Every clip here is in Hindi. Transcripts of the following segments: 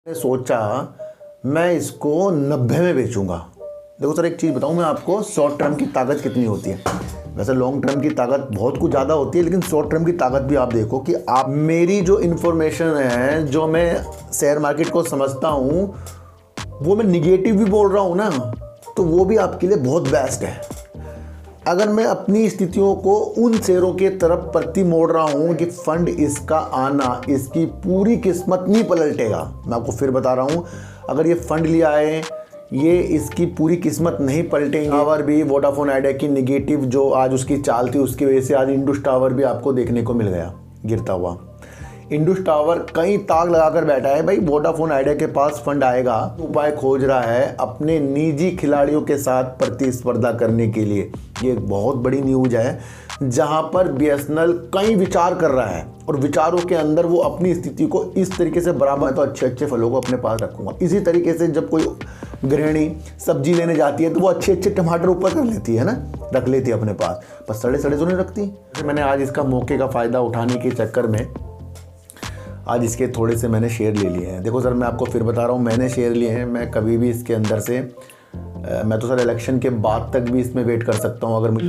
मैंने सोचा मैं इसको 90 में बेचूंगा। देखो सर, एक चीज़ बताऊं मैं आपको, शॉर्ट टर्म की ताकत कितनी होती है। वैसे लॉन्ग टर्म की ताकत बहुत कुछ ज़्यादा होती है, लेकिन शॉर्ट टर्म की ताकत भी आप देखो कि आप मेरी जो इन्फॉर्मेशन है, जो मैं शेयर मार्केट को समझता हूँ, वो मैं निगेटिव भी बोल रहा हूँ ना, तो वो भी आपके लिए बहुत बेस्ट है। अगर मैं अपनी स्थितियों को उन शेयरों के तरफ प्रति मोड़ रहा हूँ कि फंड इसका आना इसकी पूरी किस्मत नहीं पलटेगा। मैं आपको फिर बता रहा हूँ, अगर ये फंड लिया है ये इसकी पूरी किस्मत नहीं पलटेंगे। टावर भी वोडाफोन आइडिया की निगेटिव जो आज उसकी चाल थी, उसकी वजह से आज इंडस टावर भी आपको देखने को मिल गया गिरता हुआ। इंडस टावर कई ताक लगाकर बैठा है, भाई वोडाफोन आइडिया के पास फंड आएगा, उपाय खोज रहा है अपने निजी खिलाड़ियों के साथ प्रतिस्पर्धा करने के लिए। ये एक बहुत बड़ी न्यूज है, जहां पर बीएसएनएल कई विचार कर रहा है और विचारों के अंदर वो अपनी स्थिति को इस तरीके से बराबर, तो अच्छे अच्छे फलों को अपने पास रखूंगा। इसी तरीके से जब कोई गृहिणी सब्जी लेने जाती है तो वो अच्छे अच्छे टमाटर ऊपर कर लेती है ना, रख लेती है अपने पास, पर सड़े सड़े तो नहीं रखती। मैंने आज इसका मौके का फ़ायदा उठाने के चक्कर में आज इसके थोड़े से मैंने शेयर ले लिए हैं। देखो सर, मैं आपको फिर बता रहा हूँ, मैंने शेयर लिए हैं। मैं कभी भी इसके अंदर से मैं तो सर इलेक्शन के बाद तक भी इसमें वेट कर सकता हूँ अगर मुझे।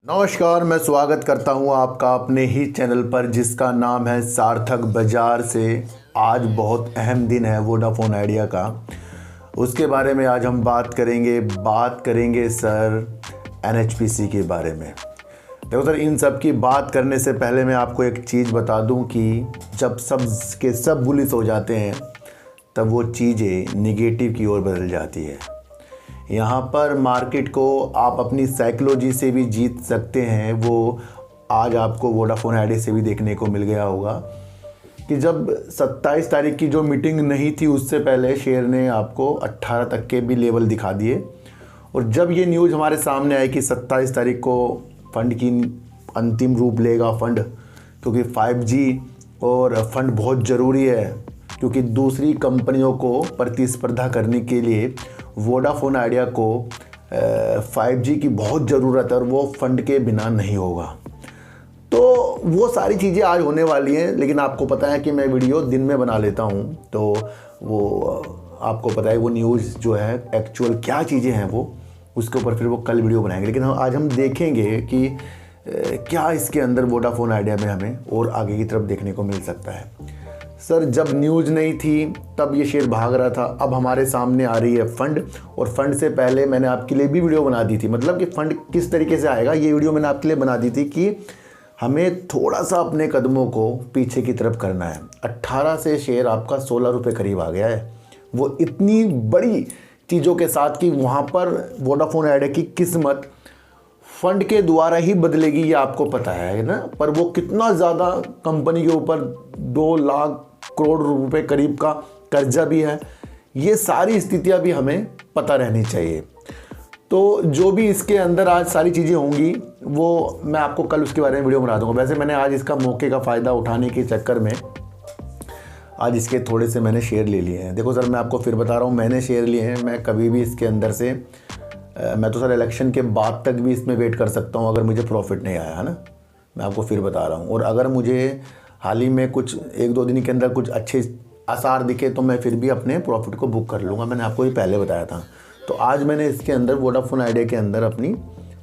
नमस्कार, मैं स्वागत करता हूँ आपका अपने ही चैनल पर, जिसका नाम है सार्थक बाजार से। आज बहुत अहम दिन है वोडाफोन आइडिया का, उसके बारे में आज हम बात करेंगे सर एनएचपीसी के बारे में। देखो सर, इन सब की बात करने से पहले मैं आपको एक चीज़ बता दूं कि जब सब के सब बुलिश हो जाते हैं तब वो चीज़ें निगेटिव की ओर बदल जाती है। यहाँ पर मार्केट को आप अपनी साइकोलॉजी से भी जीत सकते हैं। वो आज आपको वोडाफोन आइडिया से भी देखने को मिल गया होगा कि जब 27 तारीख की जो मीटिंग नहीं थी, उससे पहले शेयर ने आपको 18 तक के भी लेवल दिखा दिए। और जब ये न्यूज़ हमारे सामने आई कि 27 तारीख को फंड की अंतिम रूप लेगा फंड, क्योंकि 5G और फंड बहुत ज़रूरी है, क्योंकि दूसरी कंपनियों को प्रतिस्पर्धा करने के लिए वोडाफोन आइडिया को 5G की बहुत ज़रूरत है और वो फंड के बिना नहीं होगा। तो वो सारी चीज़ें आज होने वाली हैं, लेकिन आपको पता है कि मैं वीडियो दिन में बना लेता हूँ, तो वो आपको पता है वो न्यूज़ जो है एक्चुअल क्या चीज़ें हैं वो उसके ऊपर फिर वो कल वीडियो बनाएंगे। लेकिन आज हम देखेंगे कि क्या इसके अंदर वोडाफोन आइडिया में हमें और आगे की तरफ देखने को मिल सकता है। सर, जब न्यूज़ नहीं थी तब ये शेयर भाग रहा था, अब हमारे सामने आ रही है फंड, और फंड से पहले मैंने आपके लिए भी वीडियो बना दी थी, मतलब कि फंड किस तरीके से आएगा ये वीडियो मैंने आपके लिए बना दी थी कि हमें थोड़ा सा अपने कदमों को पीछे की तरफ करना है। 18 से शेयर आपका 16 रुपये करीब आ गया है। वो इतनी बड़ी चीज़ों के साथ कि वहाँ पर वोडाफोन आइडिया की किस्मत फंड के द्वारा ही बदलेगी, ये आपको पता है ना। पर वो कितना ज़्यादा कंपनी के ऊपर 2 लाख करोड़ रुपए करीब का कर्जा भी है, ये सारी स्थितियाँ भी हमें पता रहनी चाहिए। तो जो भी इसके अंदर आज सारी चीज़ें होंगी वो मैं आपको कल उसके बारे में वीडियो बना दूँगा। वैसे मैंने आज इसका मौके का फ़ायदा उठाने के चक्कर में आज इसके थोड़े से मैंने शेयर ले लिए हैं। देखो सर, मैं आपको फिर बता रहा हूँ, मैंने शेयर लिए हैं। मैं कभी भी इसके अंदर से मैं तो सर इलेक्शन के बाद तक भी इसमें वेट कर सकता हूँ अगर मुझे प्रॉफिट नहीं आया, है ना। मैं आपको फिर बता रहा हूँ, और अगर मुझे हाल ही में कुछ 1-2 दिन के अंदर कुछ अच्छे आसार दिखे तो मैं फिर भी अपने प्रॉफिट को बुक कर लूँगा। मैंने आपको ये पहले बताया था। तो आज मैंने इसके अंदर वोडाफोन आइडिया के अंदर अपनी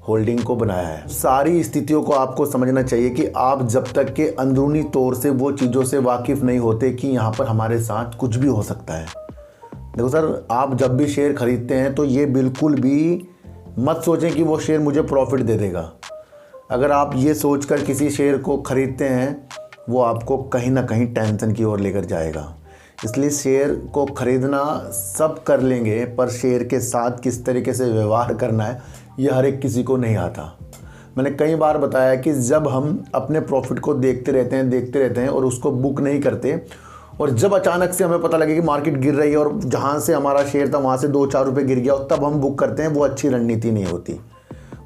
होल्डिंग को बनाया है। सारी स्थितियों को आपको समझना चाहिए कि आप जब तक के अंदरूनी तौर से वो चीज़ों से वाकिफ़ नहीं होते कि यहाँ पर हमारे साथ कुछ भी हो सकता है। देखो सर, आप जब भी शेयर खरीदते हैं तो ये बिल्कुल भी मत सोचें कि वो शेयर मुझे प्रॉफिट दे देगा। अगर आप ये सोचकर किसी शेयर को खरीदते हैं, वो आपको कहीं ना कहीं टेंशन की ओर लेकर जाएगा। इसलिए शेयर को खरीदना सब कर लेंगे, पर शेयर के साथ किस तरीके से व्यवहार करना है ये हर एक किसी को नहीं आता। मैंने कई बार बताया कि जब हम अपने प्रॉफिट को देखते रहते हैं और उसको बुक नहीं करते, और जब अचानक से हमें पता लगे कि मार्केट गिर रही है और जहाँ से हमारा शेयर था वहाँ से 2-4 रुपये गिर गया, और तब हम बुक करते हैं, वो अच्छी रणनीति नहीं होती।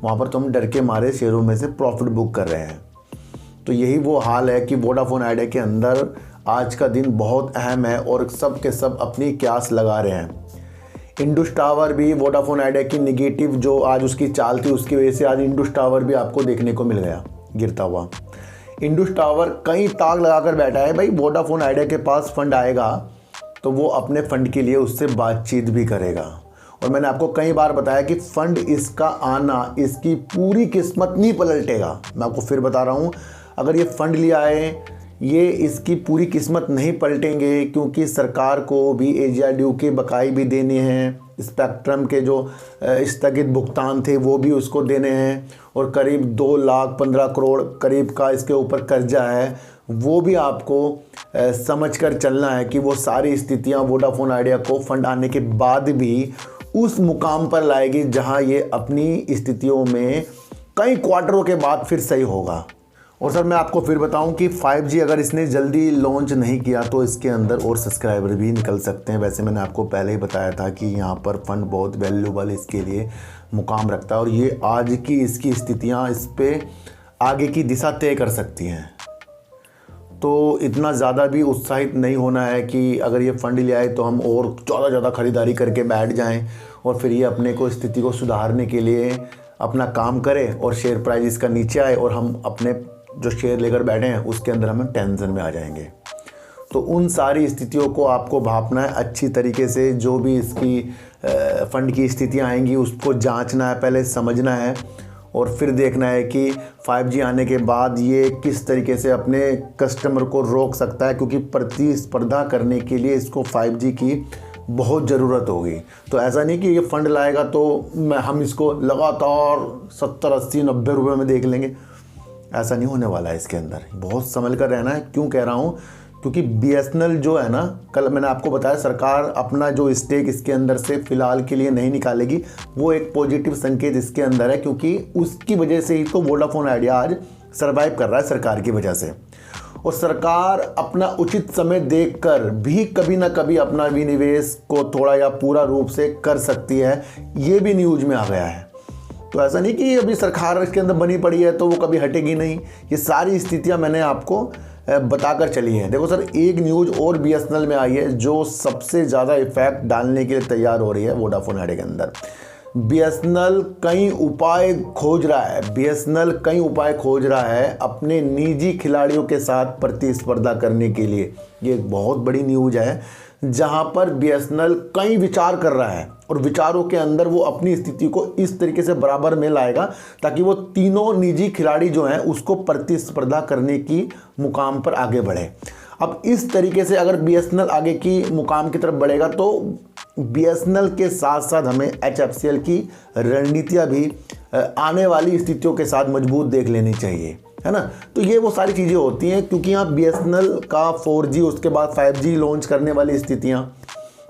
वहाँ पर तो हम डर के मारे शेयरों में से प्रॉफिट बुक कर रहे हैं। तो यही वो हाल है कि वोडाफोन आइडिया के अंदर आज का दिन बहुत अहम है और सब के सब अपनी क्यास लगा रहे हैं। इंडस टावर भी वोडाफोन आइडिया की निगेटिव जो आज उसकी चाल थी, उसकी वजह से आज इंडस टावर भी आपको देखने को मिल गया गिरता हुआ। इंडस टावर कई ताक लगाकर बैठा है भाई, वोडाफोन आइडिया के पास फंड आएगा तो वो अपने फंड के लिए उससे बातचीत भी करेगा। और मैंने आपको कई बार बताया कि फंड इसका आना इसकी पूरी किस्मत नहीं पलटेगा। मैं आपको फिर बता रहा हूँ, अगर ये फंड लिया है ये इसकी पूरी किस्मत नहीं पलटेंगे, क्योंकि सरकार को भी एजीआर ड्यू के बकाए भी देने हैं, स्पेक्ट्रम के जो स्थगित भुगतान थे वो भी उसको देने हैं, और करीब 2,15,00,000 करीब का इसके ऊपर कर्जा है, वो भी आपको समझ कर चलना है कि वो सारी स्थितियां वोडाफोन आइडिया को फंड आने के बाद भी उस मुकाम पर लाएगी जहां ये अपनी स्थितियों में कई क्वार्टरों के बाद फिर सही होगा। और सर मैं आपको फिर बताऊं कि 5G अगर इसने जल्दी लॉन्च नहीं किया तो इसके अंदर और सब्सक्राइबर भी निकल सकते हैं। वैसे मैंने आपको पहले ही बताया था कि यहाँ पर फंड बहुत वैल्यूबल इसके लिए मुकाम रखता है, और ये आज की इसकी स्थितियाँ इस पर आगे की दिशा तय कर सकती हैं। तो इतना ज़्यादा भी उत्साहित नहीं होना है कि अगर ये फंड ले आए तो हम और ज़्यादा ख़रीदारी करके बैठ जाएं और फिर ये अपने को स्थिति को सुधारने के लिए अपना काम करें और शेयर प्राइस इसका नीचे आए और हम अपने जो शेयर लेकर बैठे हैं उसके अंदर हम टेंशन में आ जाएंगे। तो उन सारी स्थितियों को आपको भापना है अच्छी तरीके से। जो भी इसकी फंड की स्थितियाँ आएंगी उसको जांचना है, पहले समझना है, और फिर देखना है कि 5G आने के बाद ये किस तरीके से अपने कस्टमर को रोक सकता है, क्योंकि प्रतिस्पर्धा करने के लिए इसको 5G की बहुत ज़रूरत होगी। तो ऐसा नहीं कि ये फंड लाएगा तो हम इसको लगातार 70, 80, 90 रुपये में देख लेंगे, ऐसा नहीं होने वाला है। इसके अंदर बहुत संभल कर रहना है। क्यों कह रहा हूँ, क्योंकि BSNL जो है ना, कल मैंने आपको बताया सरकार अपना जो स्टेक इसके अंदर से फ़िलहाल के लिए नहीं निकालेगी, वो एक पॉजिटिव संकेत इसके अंदर है, क्योंकि उसकी वजह से ही तो वोडाफोन आइडिया आज सर्वाइव कर रहा है, सरकार की वजह से। और सरकार अपना उचित समय देखकर भी कभी ना कभी अपना विनिवेश को थोड़ा या पूरा रूप से कर सकती है, ये भी न्यूज़ में आ गया है। तो ऐसा नहीं कि अभी सरकार इसके अंदर बनी पड़ी है तो वो कभी हटेगी नहीं। ये सारी स्थितियां मैंने आपको बताकर चली हैं। देखो सर, एक न्यूज़ और BSNL में आई है जो सबसे ज़्यादा इफेक्ट डालने के लिए तैयार हो रही है वोडाफोन आइडिया के अंदर। BSNL कई उपाय खोज रहा है अपने निजी खिलाड़ियों के साथ प्रतिस्पर्धा करने के लिए। ये एक बहुत बड़ी न्यूज़ है जहां पर BSNL कई विचार कर रहा है, और विचारों के अंदर वो अपनी स्थिति को इस तरीके से बराबर में लाएगा ताकि वो तीनों निजी खिलाड़ी जो हैं उसको प्रतिस्पर्धा करने की मुकाम पर आगे बढ़े। अब इस तरीके से अगर BSNL आगे की मुकाम की तरफ बढ़ेगा तो BSNL के साथ साथ हमें HFCL की रणनीतियाँ भी आने वाली स्थितियों के साथ मजबूत देख लेनी चाहिए, है ना। तो ये वो सारी चीज़ें होती हैं, क्योंकि यहाँ BSNL का 4G उसके बाद 5G लॉन्च करने वाली स्थितियाँ,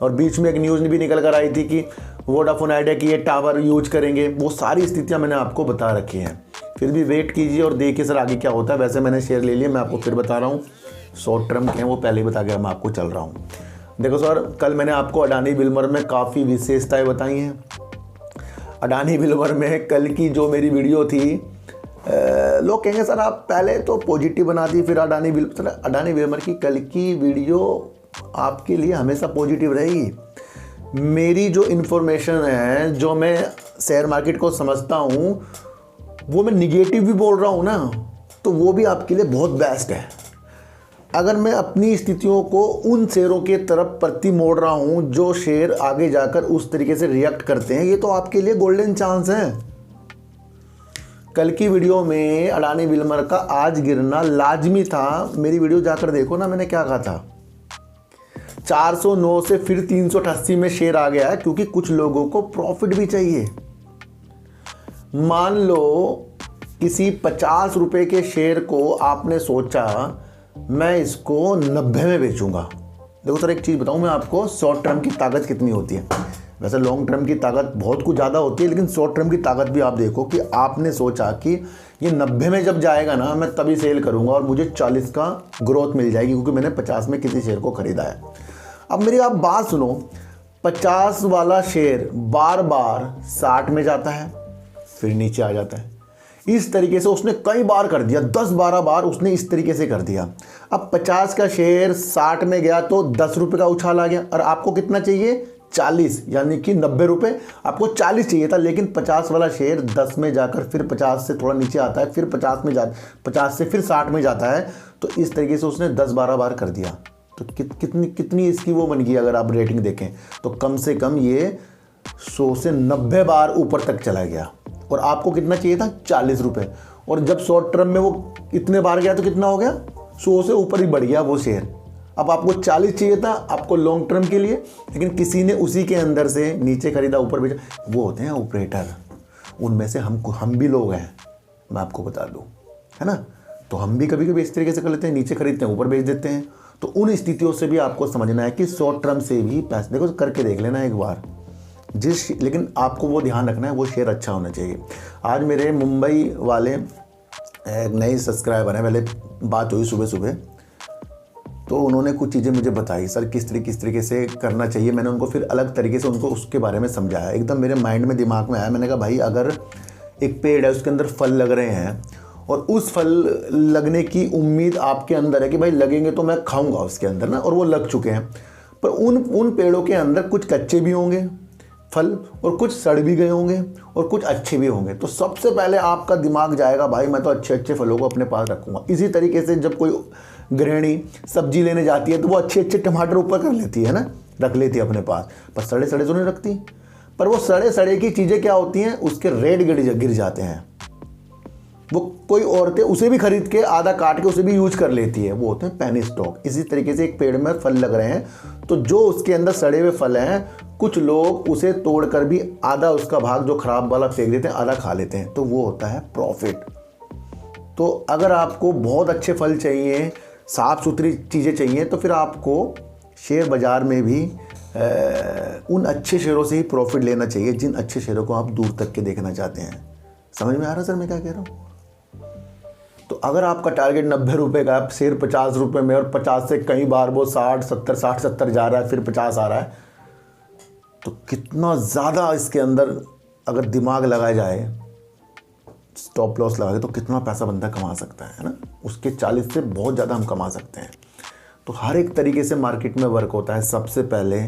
और बीच में एक न्यूज़ भी निकल कर आई थी कि वोडाफोन आइडिया की ये टावर यूज करेंगे। वो सारी स्थितियाँ मैंने आपको बता रखी हैं। फिर भी वेट कीजिए और देखिए सर आगे क्या होता है। वैसे मैंने शेयर ले लिए, मैं आपको फिर बता रहा हूँ, शॉर्ट टर्म के हैं वो पहले ही बता गया, मैं आपको चल रहा हूँ। देखो सर, कल मैंने आपको अडानी विल्मर में काफ़ी विशेषताएँ बताई हैं। अडानी विल्मर में कल की जो मेरी वीडियो थी, लोग कहेंगे सर आप पहले तो पॉजिटिव बना दी फिर अडानी विल्मर की कल की वीडियो आपके लिए हमेशा पॉजिटिव रहेगी। मेरी जो इन्फॉर्मेशन है, जो मैं शेयर मार्केट को समझता हूँ, वो मैं निगेटिव भी बोल रहा हूँ ना, तो वो भी आपके लिए बहुत बेस्ट है। अगर मैं अपनी स्थितियों को उन शेयरों के तरफ प्रति मोड़ रहा हूँ जो शेयर आगे जाकर उस तरीके से रिएक्ट करते हैं, ये तो आपके लिए गोल्डन चांस है। कल की वीडियो में अडानी विल्मर का आज गिरना लाजमी था। मेरी वीडियो जाकर देखो ना, मैंने क्या कहा था। 409 से फिर 388 में शेयर आ गया है, क्योंकि कुछ लोगों को प्रॉफिट भी चाहिए। मान लो किसी 50 रुपए के शेयर को आपने सोचा मैं इसको 90 में बेचूंगा। देखो सर, एक चीज़ बताऊं मैं आपको, शॉर्ट टर्म की ताकत कितनी होती है। वैसे लॉन्ग टर्म की ताकत बहुत कुछ ज़्यादा होती है, लेकिन शॉर्ट टर्म की ताकत भी आप देखो कि आपने सोचा कि ये 90 में जब जाएगा ना, मैं तभी सेल करूंगा और मुझे 40 का ग्रोथ मिल जाएगी, क्योंकि मैंने 50 में किसी शेयर को खरीदा है। अब मेरी आप बात सुनो, 50 वाला शेयर बार बार 60 में जाता है, फिर नीचे आ जाता है। इस तरीके से उसने कई बार कर दिया, 10-12 बार उसने इस तरीके से कर दिया। अब 50 का शेयर 60 में गया तो 10 रुपये का उछाल आ गया, और आपको कितना चाहिए, 40 यानी कि 90 रुपये, आपको 40 चाहिए था, लेकिन 50 वाला शेयर 10 में जाकर फिर 50 से थोड़ा नीचे आता है, फिर 50 से फिर 60 में जाता है। तो इस तरीके से उसने 10-12 बार कर दिया। तो कितनी इसकी वो बन गई, अगर आप रेटिंग देखें तो कम से कम ये 100 से 90 बार ऊपर तक चला गया। और आपको कितना चाहिए था? 40 रुपये। और जब शॉर्ट टर्म में वो इतने बार गया तो कितना हो गया? 100 से ऊपर ही बढ़ गया वो शेयर। अब आपको 40 चाहिए था आपको लॉन्ग टर्म के लिए, लेकिन किसी ने उसी के अंदर से नीचे खरीदा ऊपर बेचा। वो होते हैं ऑपरेटर, उनमें से हम भी लोग हैं, मैं आपको बता दूं, है ना। तो हम भी कभी कभी इस तरीके से कर लेते हैं, नीचे खरीदते हैं ऊपर बेच देते हैं। तो उन स्थितियों से भी आपको समझना है कि शॉर्ट टर्म से भी पैसे, देखो करके देख लेना एक बार लेकिन आपको वो ध्यान रखना है वो शेयर अच्छा होना चाहिए। आज मेरे मुंबई वाले एक नए सब्सक्राइबर हैं, पहले बात हुई सुबह, तो उन्होंने कुछ चीज़ें मुझे बताई, सर किस तरीके से करना चाहिए। मैंने उनको फिर अलग तरीके से उनको उसके बारे में समझाया, एकदम मेरे माइंड में दिमाग में आया। मैंने कहा भाई अगर एक पेड़ है उसके अंदर फल लग रहे हैं और उस फल लगने की उम्मीद आपके अंदर है कि भाई लगेंगे तो मैं खाऊंगा उसके अंदर ना, और वो लग चुके हैं, पर उन पेड़ों के अंदर कुछ कच्चे भी होंगे फल और कुछ सड़ भी गए होंगे और कुछ अच्छे भी होंगे। तो सबसे पहले आपका दिमाग जाएगा भाई मैं तो अच्छे फलों को अपने पास रखूंगा। इसी तरीके से जब कोई गृहिणी सब्जी लेने जाती है तो वो अच्छे टमाटर ऊपर कर लेती है ना, रख लेती है अपने पास, पर सड़े तो नहीं रखती। पर वो सड़े की चीज़ें क्या होती हैं, उसके रेट गिर जाते हैं। वो कोई औरतें उसे भी खरीद के आधा काट के उसे भी यूज कर लेती है, वो होते हैं पेनी स्टॉक। इसी तरीके से एक पेड़ में फल लग रहे हैं तो जो उसके अंदर सड़े हुए फल हैं, कुछ लोग उसे तोड़कर भी आधा उसका भाग जो खराब वाला फेंक देते हैं, आधा खा लेते हैं, तो वो होता है प्रॉफिट। तो अगर आपको बहुत अच्छे फल चाहिए, साफ सुथरी चीज़ें चाहिए, तो फिर आपको शेयर बाज़ार में भी उन अच्छे शेयरों से ही प्रॉफिट लेना चाहिए जिन अच्छे शेयरों को आप दूर तक के देखना चाहते हैं। समझ में आ रहा सर मैं क्या कह रहा हूँ? तो अगर आपका टारगेट 90 रुपये का, शेयर 50 रुपये में, और 50 से कई बार वो 60-70 जा रहा है, फिर 50 आ रहा है, तो कितना ज़्यादा इसके अंदर अगर दिमाग लगाया जाए, स्टॉप लॉस लगा के, तो कितना पैसा बंदा कमा सकता है ना। उसके 40 से बहुत ज़्यादा हम कमा सकते हैं। तो हर एक तरीके से मार्केट में वर्क होता है। सबसे पहले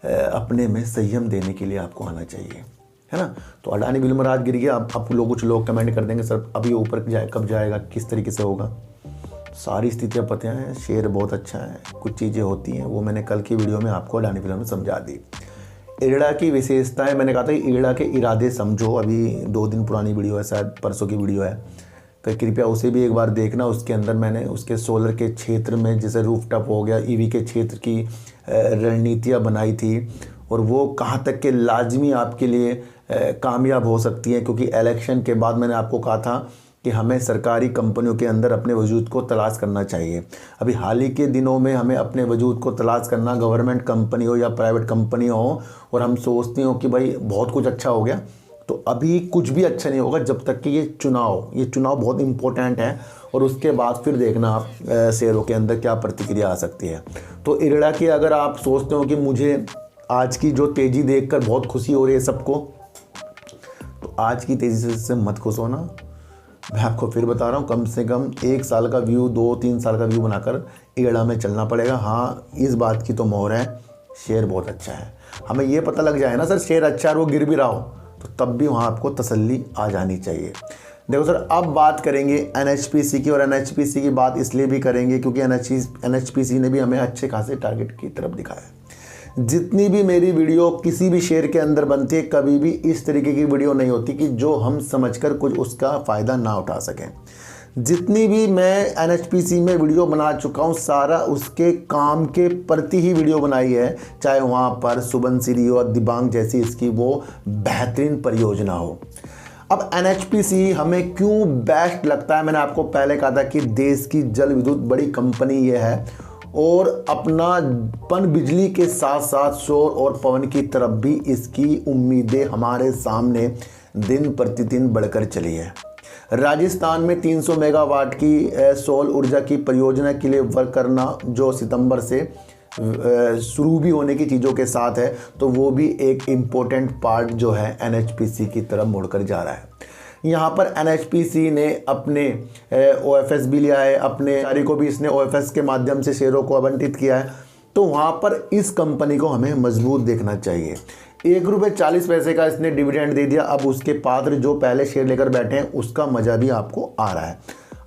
अपने में संयम देने के लिए आपको आना चाहिए, है ना। तो अडानी बिल में आज गिर गया, आप लोग कुछ लोग कमेंट कर देंगे सर अभी ऊपर कब जाएगा, किस तरीके से होगा। सारी स्थितियाँ पता हैं, शेयर बहुत अच्छा है, कुछ चीज़ें होती हैं वो मैंने कल की वीडियो में आपको अडानी बिल में समझा दी। इरड़ा की विशेषताएं मैंने कहा था कि इरड़ा के इरादे समझो, अभी 2 दिन पुरानी वीडियो है, शायद परसों की वीडियो है, कृपया उसे भी एक बार देखना। उसके अंदर मैंने उसके सोलर के क्षेत्र में, जैसे रूफटॉप हो गया, ईवी के क्षेत्र की रणनीतियाँ बनाई थी, और वो कहाँ तक के लाजमी आपके लिए कामयाब हो सकती हैं। क्योंकि इलेक्शन के बाद मैंने आपको कहा था कि हमें सरकारी कंपनियों के अंदर अपने वजूद को तलाश करना चाहिए। अभी हाल ही के दिनों में हमें अपने वजूद को तलाश करना, गवर्नमेंट कंपनी हो या प्राइवेट कंपनी हो, और हम सोचते हो कि भाई बहुत कुछ अच्छा हो गया, तो अभी कुछ भी अच्छा नहीं होगा जब तक कि ये चुनाव बहुत इम्पोर्टेंट है। और उसके बाद फिर देखना आप शेयरों के अंदर क्या प्रतिक्रिया आ सकती है। तो इरड़ा की अगर आप सोचते हो कि मुझे आज की जो तेज़ी देखकर बहुत खुशी हो रही है सबको, तो आज की तेज़ी से मत खुश होना। मैं आपको फिर बता रहा हूँ, कम से कम 1 साल का व्यू, 2-3 साल का व्यू बनाकर इरड़ा में चलना पड़ेगा। हाँ, इस बात की तो मोहर है, शेयर बहुत अच्छा है। हमें ये पता लग जाए ना सर शेयर अच्छा है, वो गिर भी रहा हो, तो तब भी वहाँ आपको तसल्ली आ जानी चाहिए। देखो सर, अब बात करेंगे NHPC की, और NHPC की बात इसलिए भी करेंगे क्योंकि NHPC ने भी हमें अच्छे खासे टारगेट की तरफ दिखाया है। जितनी भी मेरी वीडियो किसी भी शेयर के अंदर बनती है, कभी भी इस तरीके की वीडियो नहीं होती कि जो हम समझकर कुछ उसका फ़ायदा ना उठा सकें। जितनी भी मैं NHPC में वीडियो बना चुका हूँ, सारा उसके काम के प्रति ही वीडियो बनाई है, चाहे वहाँ पर सुबनसिरी हो, दिबांग जैसी इसकी वो बेहतरीन परियोजना हो। अब NHPC हमें क्यों बेस्ट लगता है, मैंने आपको पहले कहा था कि देश की जल विद्युत बड़ी कंपनी ये है, और अपना पन बिजली के साथ साथ सौर और पवन की तरफ भी इसकी उम्मीदें हमारे सामने दिन प्रतिदिन बढ़कर चली है। राजस्थान में 300 मेगावाट की सौर ऊर्जा की परियोजना के लिए वर्क करना, जो सितंबर से शुरू भी होने की चीज़ों के साथ है, तो वो भी एक इम्पोर्टेंट पार्ट जो है NHPC की तरफ मुड़कर जा रहा है। यहाँ पर NHPC ने अपने OFS भी लिया है, अपने जारी को भी इसने OFS के माध्यम से शेयरों को आवंटित किया है। तो वहाँ पर इस कंपनी को हमें मजबूत देखना चाहिए। ₹1.40 का इसने डिविडेंड दे दिया। अब उसके पात्र जो पहले शेयर लेकर बैठे हैं उसका मज़ा भी आपको आ रहा है।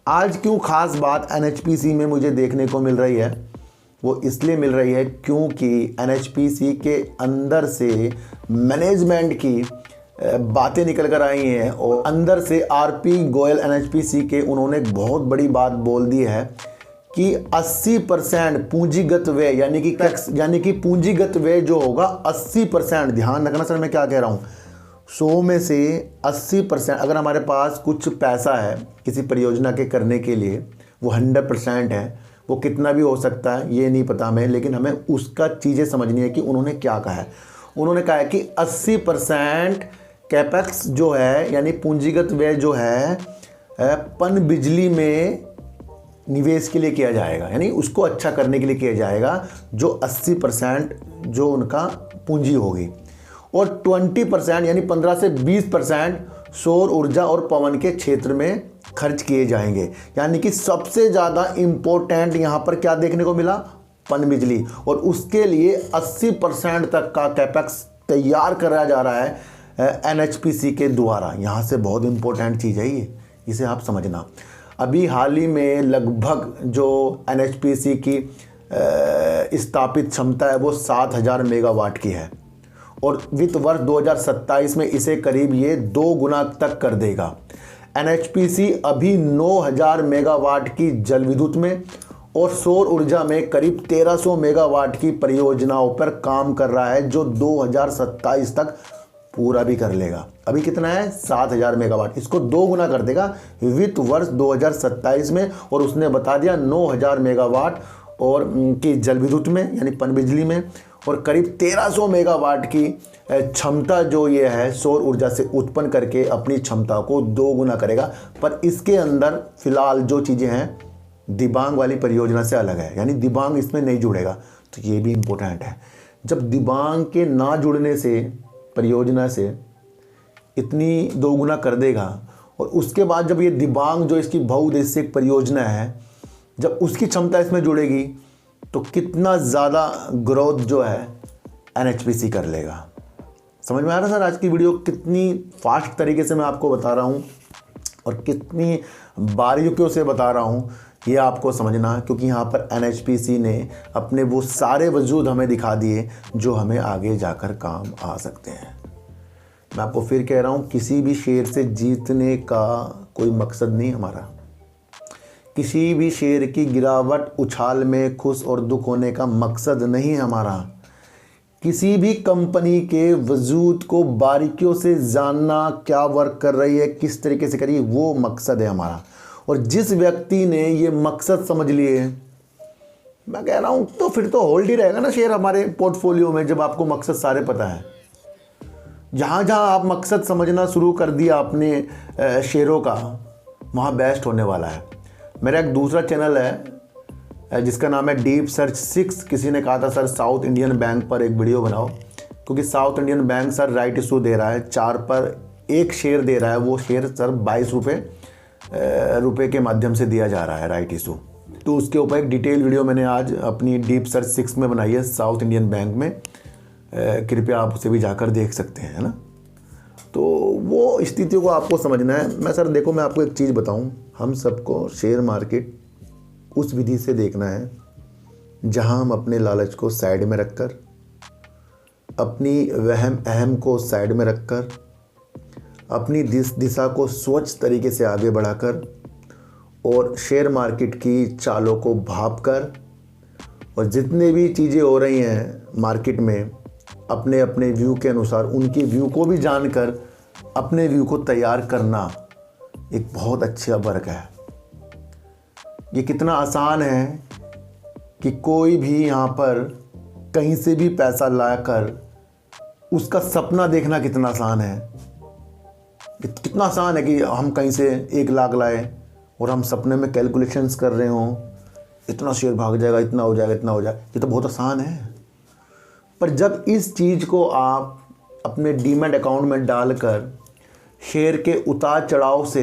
आज क्यों खास बात NHPC में मुझे देखने को मिल रही है, वो इसलिए मिल रही है क्योंकि NHPC के अंदर से मैनेजमेंट की बातें निकल कर आई हैं और अंदर से RP गोयल NHPC के उन्होंने एक बहुत बड़ी बात बोल दी है कि 80% पूंजीगत व्यय यानी कि पूंजीगत व्यय जो होगा 80%, ध्यान रखना सर मैं क्या कह रहा हूँ, 100 में से 80% अगर हमारे पास कुछ पैसा है किसी परियोजना के करने के लिए, वो 100% है, वो कितना भी हो सकता है ये नहीं पता हमें, लेकिन हमें उसका चीज़ें समझनी है कि उन्होंने क्या कहा है। उन्होंने कहा है कि 80% कैपेक्स जो है यानी पूंजीगत व्यय जो है पनबिजली में निवेश के लिए किया जाएगा, यानी उसको अच्छा करने के लिए किया जाएगा, जो 80% जो उनका पूंजी होगी, और 20% यानी 15 से 20% सौर ऊर्जा और पवन के क्षेत्र में खर्च किए जाएंगे। यानी कि सबसे ज़्यादा इम्पोर्टेंट यहाँ पर क्या देखने को मिला, पनबिजली, और उसके लिए 80% तक का कैपेक्स तैयार कराया जा रहा है NHPC के द्वारा। यहाँ से बहुत इम्पोर्टेंट चीज़ है ये, इसे आप समझना। अभी हाल ही में लगभग जो NHPC की स्थापित क्षमता है वो 7000 मेगावाट की है और वित्त वर्ष 2027 में इसे करीब ये 2 गुना तक कर देगा। NHPC अभी 9000 मेगावाट की जल विद्युत में और सौर ऊर्जा में करीब 1300 मेगावाट की परियोजनाओं पर काम कर रहा है, जो 2027 तक पूरा भी कर लेगा। अभी कितना है, 7000 मेगावाट, इसको 2 गुना कर देगा वित्त वर्ष 2027 में। और उसने बता दिया 9000 मेगावाट और की जल विद्युत में यानी पनबिजली में, और करीब 1300 मेगावाट की क्षमता जो ये है सौर ऊर्जा से उत्पन्न करके अपनी क्षमता को 2 गुना करेगा। पर इसके अंदर फिलहाल जो चीज़ें हैं दिबांग वाली परियोजना से अलग है, यानी दिबांग इसमें नहीं जुड़ेगा। तो ये भी इम्पोर्टेंट है। जब दिबांग के ना जुड़ने से परियोजना से इतनी 2 गुना कर देगा, और उसके बाद जब ये दिबांग जो इसकी बहुउद्देश्यिक परियोजना है जब उसकी क्षमता इसमें जुड़ेगी तो कितना ज़्यादा ग्रोथ जो है NHPC कर लेगा। समझ में आ रहा है सर आज की वीडियो कितनी फास्ट तरीके से मैं आपको बता रहा हूँ और कितनी बारीकियों से बता रहा हूँ, ये आपको समझना, क्योंकि यहाँ पर NHPC ने अपने वो सारे वजूद हमें दिखा दिए जो हमें आगे जाकर काम आ सकते हैं। मैं आपको फिर कह रहा हूँ, किसी भी शेयर से जीतने का कोई मकसद नहीं हमारा। किसी भी शेयर की गिरावट उछाल में खुश और दुख होने का मकसद नहीं हमारा। किसी भी कंपनी के वजूद को बारीकियों से जानना, क्या वर्क कर रही है, किस तरीके से करी, वो मकसद है हमारा। और जिस व्यक्ति ने ये मकसद समझ लिए, मैं कह रहा हूँ तो फिर तो होल्ड ही रहेगा ना शेयर हमारे पोर्टफोलियो में, जब आपको मकसद सारे पता है। जहाँ जहाँ आप मकसद समझना शुरू कर दिया अपने शेयरों का, वहाँ बेस्ट होने वाला है। मेरा एक दूसरा चैनल है जिसका नाम है डीप सर्च 6। किसी ने कहा था सर साउथ इंडियन बैंक पर एक वीडियो बनाओ, क्योंकि South Indian bank sir right issue दे रहा है, 4 पर 1 शेयर दे रहा है। वो शेयर सर 22 रुपये के माध्यम से दिया जा रहा है राइट इशू। तो उसके ऊपर एक डिटेल वीडियो मैंने आज अपनी डीप सर्च 6 में बनाई है साउथ इंडियन बैंक में, कृपया आप उसे भी जाकर देख सकते हैं, है ना। तो वो स्थितियों को आपको समझना है। मैं सर देखो, मैं आपको एक चीज़ बताऊं, हम सबको शेयर मार्केट उस विधि से देखना है जहां हम अपने लालच को साइड में रखकर, अपनी वहम अहम को साइड में रखकर, अपनी दिशा को स्वच्छ तरीके से आगे बढ़ाकर और शेयर मार्केट की चालों को भांपकर, और जितने भी चीज़ें हो रही हैं मार्केट में अपने अपने व्यू के अनुसार उनके व्यू को भी जानकर अपने व्यू को तैयार करना एक बहुत अच्छा वर्क है। ये कितना आसान है कि कोई भी यहाँ पर कहीं से भी पैसा लाकर उसका सपना देखना कितना आसान है। कितना आसान है कि हम कहीं से 1 लाख लाए और हम सपने में कैलकुलेशंस कर रहे हों, इतना शेयर भाग जाएगा, इतना हो जाएगा, इतना हो जाएगा। ये तो बहुत आसान है। पर जब इस चीज़ को आप अपने डीमैट अकाउंट में डालकर शेयर के उतार चढ़ाव से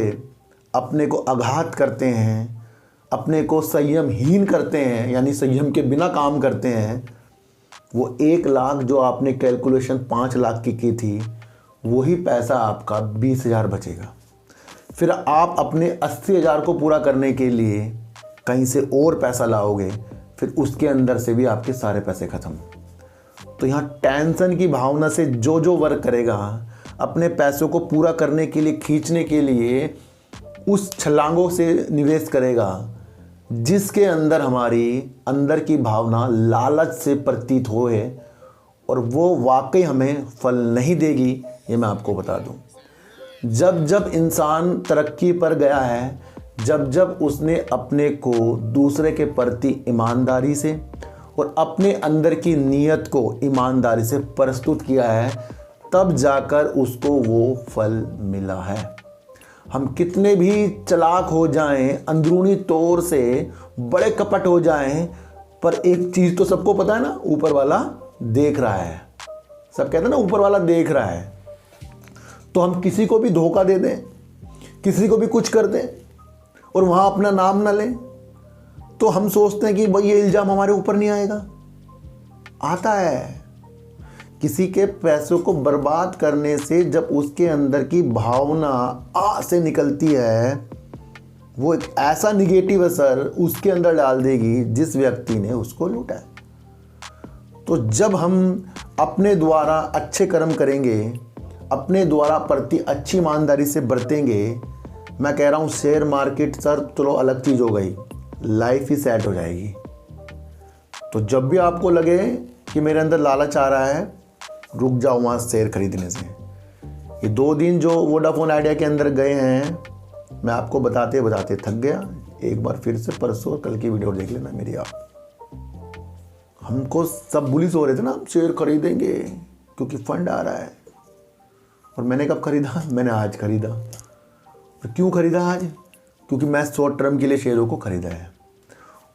अपने को आघात करते हैं, अपने को संयमहीन करते हैं, यानी संयम के बिना काम करते हैं, वो 1 लाख जो आपने कैलकुलेशन 5 लाख की थी, वही पैसा आपका 20,000 बचेगा। फिर आप अपने 80,000 को पूरा करने के लिए कहीं से और पैसा लाओगे, फिर उसके अंदर से भी आपके सारे पैसे ख़त्म। तो यहाँ टेंशन की भावना से जो जो वर्क करेगा, अपने पैसों को पूरा करने के लिए, खींचने के लिए उस छलांगों से निवेश करेगा जिसके अंदर हमारी अंदर की भावना लालच से प्रतीत होए, और वो वाकई हमें फल नहीं देगी, ये मैं आपको बता दूं। जब जब इंसान तरक्की पर गया है, जब जब उसने अपने को दूसरे के प्रति ईमानदारी से और अपने अंदर की नीयत को ईमानदारी से प्रस्तुत किया है, तब जाकर उसको वो फल मिला है। हम कितने भी चालाक हो जाएं, अंदरूनी तौर से बड़े कपट हो जाएं, पर एक चीज़ तो सबको पता है ना, ऊपर वाला देख रहा है। सब कहते हैं ना, ऊपर वाला देख रहा है। तो हम किसी को भी धोखा दे दें, किसी को भी कुछ कर दें और वहाँ अपना नाम ना लें, तो हम सोचते हैं कि भाई ये इल्ज़ाम हमारे ऊपर नहीं आएगा। आता है। किसी के पैसों को बर्बाद करने से जब उसके अंदर की भावना आ से निकलती है, वो एक ऐसा निगेटिव असर उसके अंदर डाल देगी जिस व्यक्ति ने उसको लूटा है। तो जब हम अपने द्वारा अच्छे कर्म करेंगे, अपने द्वारा प्रति अच्छी ईमानदारी से बरतेंगे, मैं कह रहा हूँ शेयर मार्केट सर चलो अलग चीज़ हो गई, लाइफ ही सेट हो जाएगी। तो जब भी आपको लगे कि मेरे अंदर लालच आ रहा है, रुक जाओ वहाँ शेयर खरीदने से। ये 2 दिन जो वोडाफोन आइडिया के अंदर गए हैं, मैं आपको बताते बताते थक गया। एक बार फिर से परसों कल की वीडियो देख लेना मेरी आप। हमको सब बुलिस हो रहे थे ना, हम शेयर खरीदेंगे क्योंकि फंड आ रहा है। और मैंने कब खरीदा? मैंने आज खरीदा। और क्यों खरीदा आज? क्योंकि मैं शॉर्ट टर्म के लिए शेयरों को खरीदा है,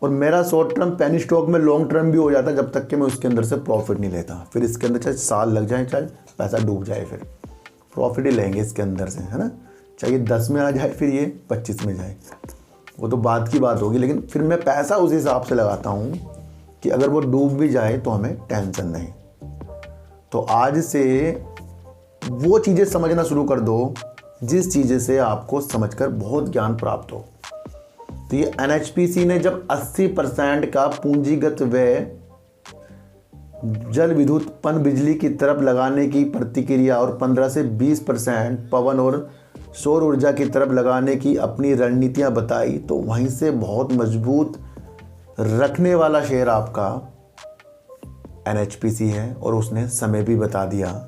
और मेरा शॉर्ट टर्म पेनी स्टॉक में लॉन्ग टर्म भी हो जाता जब तक कि मैं उसके अंदर से प्रॉफिट नहीं लेता। फिर इसके अंदर चाहे साल लग जाए, चाहे पैसा डूब जाए, फिर प्रॉफिट ही लेंगे इसके अंदर से, है ना। चाहे 10 में आ जाए, फिर ये 25 में जाए, वो तो बात की बात होगी। लेकिन फिर मैं पैसा उस हिसाब से लगाता हूँ कि अगर वो डूब भी जाए तो हमें टेंशन नहीं। तो आज से वो चीज़ें समझना शुरू कर दो जिस चीज़ें से आपको समझकर बहुत ज्ञान प्राप्त हो। तो ये NHPC ने जब 80% का पूंजीगत व्यय जल विद्युत पन बिजली की तरफ लगाने की प्रतिक्रिया और 15 से 20% पवन और सौर ऊर्जा की तरफ लगाने की अपनी रणनीतियां बताई, तो वहीं से बहुत मजबूत रखने वाला शेयर आपका NHPC है। और उसने समय भी बता दिया,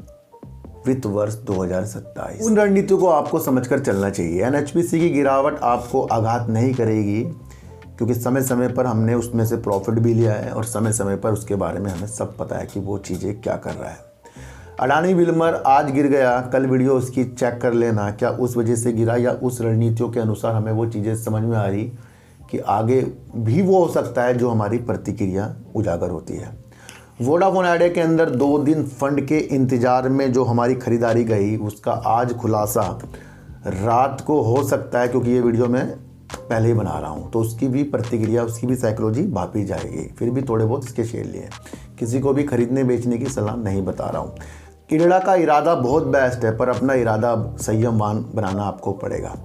वित्त वर्ष 2027। उन रणनीतियों को आपको समझकर चलना चाहिए। NHPC की गिरावट आपको आघात नहीं करेगी, क्योंकि समय समय पर हमने उसमें से प्रॉफिट भी लिया है और समय समय पर उसके बारे में हमें सब पता है कि वो चीज़ें क्या कर रहा है। अडानी विल्मर आज गिर गया, कल वीडियो उसकी चेक कर लेना, क्या उस वजह से गिरा या उस रणनीतियों के अनुसार हमें वो चीज़ें समझ में आ रही कि आगे भी वो हो सकता है जो हमारी प्रतिक्रिया उजागर होती है। वोडाफोन आइडिया के अंदर 2 दिन फंड के इंतज़ार में जो हमारी खरीदारी गई, उसका आज खुलासा रात को हो सकता है, क्योंकि ये वीडियो मैं पहले ही बना रहा हूँ, तो उसकी भी प्रतिक्रिया, उसकी भी साइकोलॉजी भापी जाएगी। फिर भी थोड़े बहुत इसके शेयर लिए, किसी को भी खरीदने बेचने की सलाह नहीं बता रहा हूँ। किरड़ा का इरादा बहुत बेस्ट है, पर अपना इरादा संयमवान बनाना आपको पड़ेगा।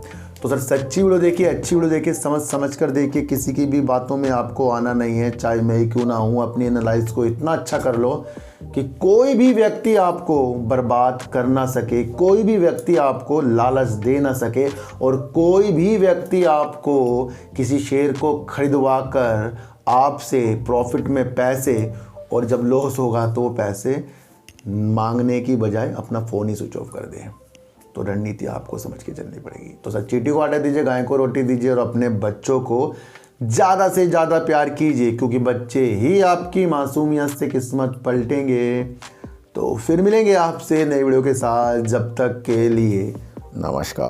तो सर सच्ची वीडियो देखिए, अच्छी वीडियो देखिए, समझ कर देखिए, किसी की भी बातों में आपको आना नहीं है, चाहे मैं ही क्यों ना हूँ। अपनी एनालाइज को इतना अच्छा कर लो कि कोई भी व्यक्ति आपको बर्बाद कर ना सके, कोई भी व्यक्ति आपको लालच दे ना सके, और कोई भी व्यक्ति आपको किसी शेयर को खरीदवा कर आपसे प्रॉफिट में पैसे, और जब लॉस होगा तो पैसे मांगने की बजाय अपना फ़ोन ही स्विच ऑफ कर दे। तो रणनीति आपको समझ के चलनी पड़ेगी। तो सर चींटी को आटा दीजिए, गाय को रोटी दीजिए, और अपने बच्चों को ज़्यादा से ज़्यादा प्यार कीजिए, क्योंकि बच्चे ही आपकी मासूमियत से किस्मत पलटेंगे। तो फिर मिलेंगे आपसे नई वीडियो के साथ, जब तक के लिए नमस्कार।